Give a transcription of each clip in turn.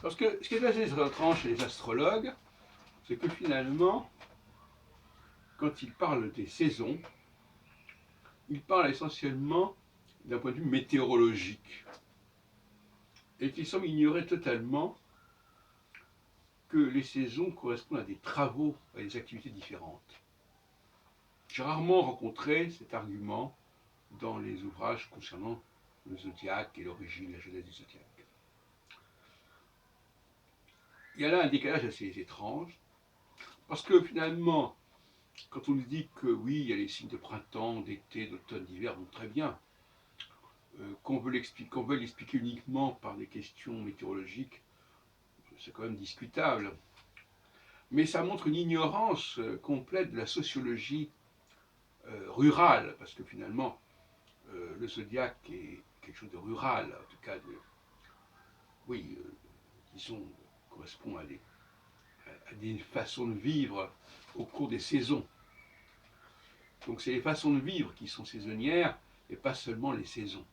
Parce que ce qui est assez étrange chez les astrologues, c'est que finalement, quand ils parlent des saisons, ils parlent essentiellement d'un point de vue météorologique. Et qu'ils semblent ignorer totalement que les saisons correspondent à des travaux, à des activités différentes. J'ai rarement rencontré cet argument dans les ouvrages concernant le zodiaque et l'origine, la genèse du zodiaque. Il y a là un décalage assez étrange, parce que finalement, quand on nous dit que oui, il y a les signes de printemps, d'été, d'automne, d'hiver, donc très bien, qu'on veut l'expliquer uniquement par des questions météorologiques, c'est quand même discutable. Mais ça montre une ignorance complète de la sociologie rurale, parce que finalement, le zodiaque est quelque chose de rural, en tout cas, oui, disons, correspond à des façons de vivre au cours des saisons. Donc c'est les façons de vivre qui sont saisonnières et pas seulement les saisons.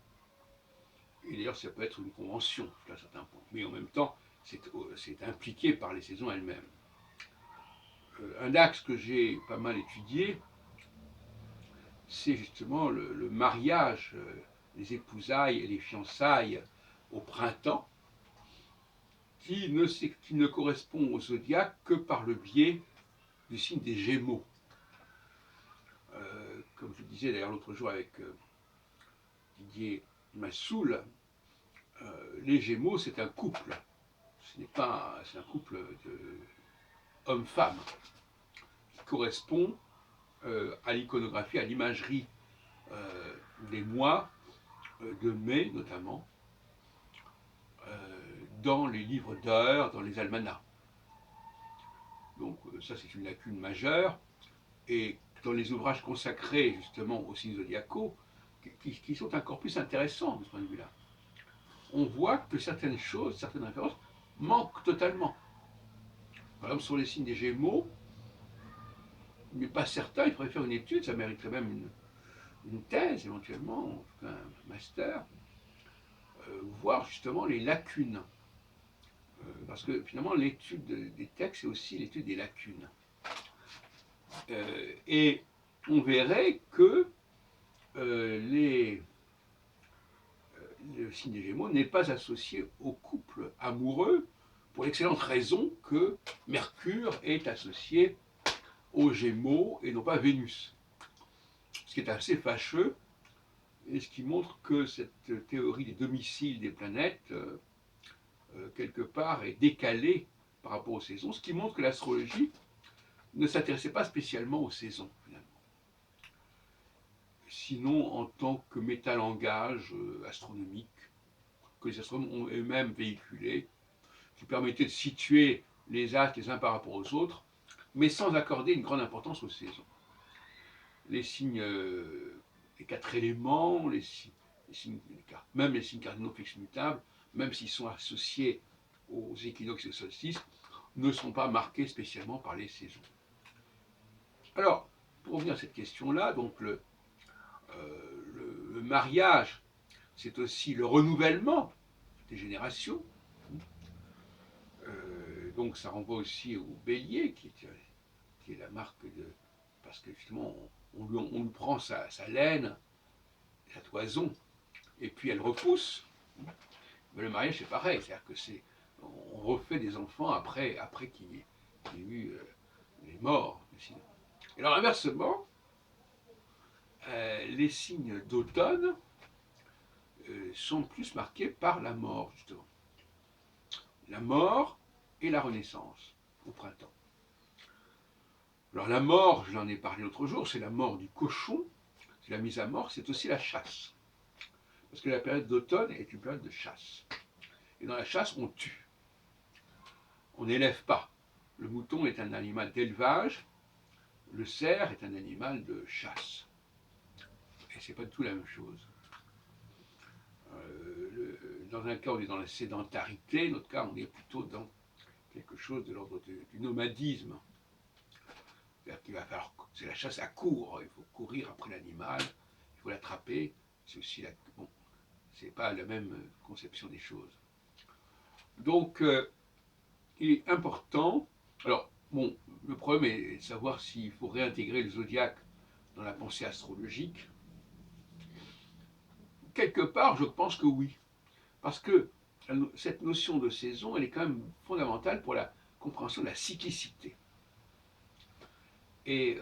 Et d'ailleurs, ça peut être une convention jusqu'à un certain point. Mais en même temps, c'est impliqué par les saisons elles-mêmes. Un axe que j'ai pas mal étudié, c'est justement le mariage, les épousailles et les fiançailles au printemps, qui ne correspond au zodiaque que par le biais du signe des Gémeaux. Comme je disais d'ailleurs l'autre jour avec Didier Massoul, les Gémeaux c'est un couple. C'est un couple de homme-femme qui correspond à l'iconographie, à l'imagerie des mois de mai notamment, dans les livres d'heures, dans les almanachs. Donc ça c'est une lacune majeure, et dans les ouvrages consacrés justement aux signes zodiacaux, qui sont encore plus intéressants de ce point de vue-là, on voit que certaines choses, certaines références manquent totalement. Par exemple sur les signes des Gémeaux, mais pas certain, il faudrait faire une étude, ça mériterait même une thèse éventuellement, en tout cas un master, voir justement les lacunes. Parce que finalement l'étude des textes, c'est aussi l'étude des lacunes. Et on verrait que le signe des Gémeaux n'est pas associé au couple amoureux, pour l'excellente raison que Mercure est associé aux Gémeaux et non pas Vénus. Ce qui est assez fâcheux, et ce qui montre que cette théorie des domiciles des planètes, quelque part, est décalée par rapport aux saisons, ce qui montre que l'astrologie ne s'intéressait pas spécialement aux saisons, finalement. Sinon, en tant que métalangage astronomique, que les astronomes ont eux-mêmes véhiculé, qui permettait de situer les astres les uns par rapport aux autres, mais sans accorder une grande importance aux saisons. Les signes, les quatre éléments, même les signes cardinaux fixes mutables, même s'ils sont associés aux équinoxes et aux solstices, ne sont pas marqués spécialement par les saisons. Alors, pour revenir à cette question-là, donc le mariage, c'est aussi le renouvellement des générations. Donc ça renvoie aussi au bélier, qui est la marque de... Parce que justement, on lui prend sa laine, sa toison, et puis elle repousse. Mais le mariage, c'est pareil, c'est-à-dire que on refait des enfants après qu'il y ait eu les morts. Et alors inversement, les signes d'automne sont plus marqués par la mort, justement. La mort et la renaissance au printemps. Alors la mort, j'en ai parlé l'autre jour, c'est la mort du cochon, c'est la mise à mort, c'est aussi la chasse. Parce que la période d'automne est une période de chasse. Et dans la chasse, on tue. On n'élève pas. Le mouton est un animal d'élevage, le cerf est un animal de chasse. Et c'est pas du tout la même chose. Dans un cas, on est dans la sédentarité, dans l'autre cas, on est plutôt dans quelque chose de l'ordre du nomadisme. C'est-à-dire qu'il va falloir, c'est la chasse à court, il faut courir après l'animal, il faut l'attraper, c'est aussi bon, c'est pas la même conception des choses. Donc, il est important. Alors, bon, le problème est de savoir s'il faut réintégrer le zodiaque dans la pensée astrologique. Quelque part, je pense que oui. Parce que cette notion de saison, elle est quand même fondamentale pour la compréhension de la cyclicité. Et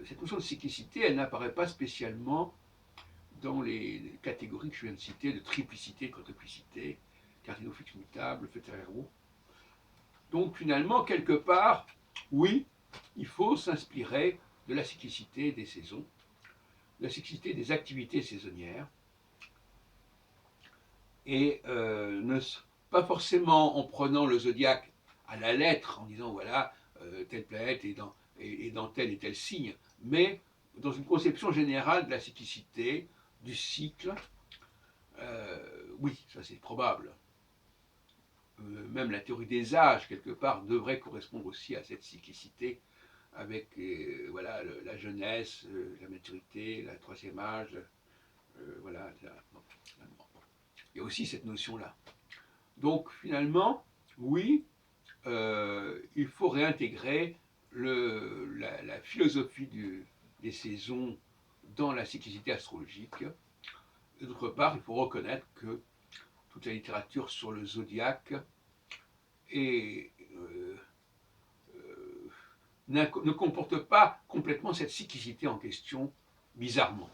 cette notion de cyclicité, elle n'apparaît pas spécialement dans les catégories que je viens de citer, de triplicité, de quadruplicité, cardinaux fixes mutables, fétéraux. Donc finalement, quelque part, oui, il faut s'inspirer de la cyclicité des saisons, de la cyclicité des activités saisonnières, et pas forcément en prenant le zodiaque à la lettre, en disant voilà, telle planète est dans tel et tel signe, mais dans une conception générale de la cyclicité, du cycle, oui, ça c'est probable. Même la théorie des âges, quelque part, devrait correspondre aussi à cette cyclicité, avec voilà, la jeunesse, la maturité, la troisième âge, voilà. Il y a aussi cette notion-là. Donc finalement, oui, il faut réintégrer la philosophie des saisons dans la cyclicité astrologique. Et d'autre part, il faut reconnaître que toute la littérature sur le zodiaque est, ne comporte pas complètement cette cyclicité en question, bizarrement.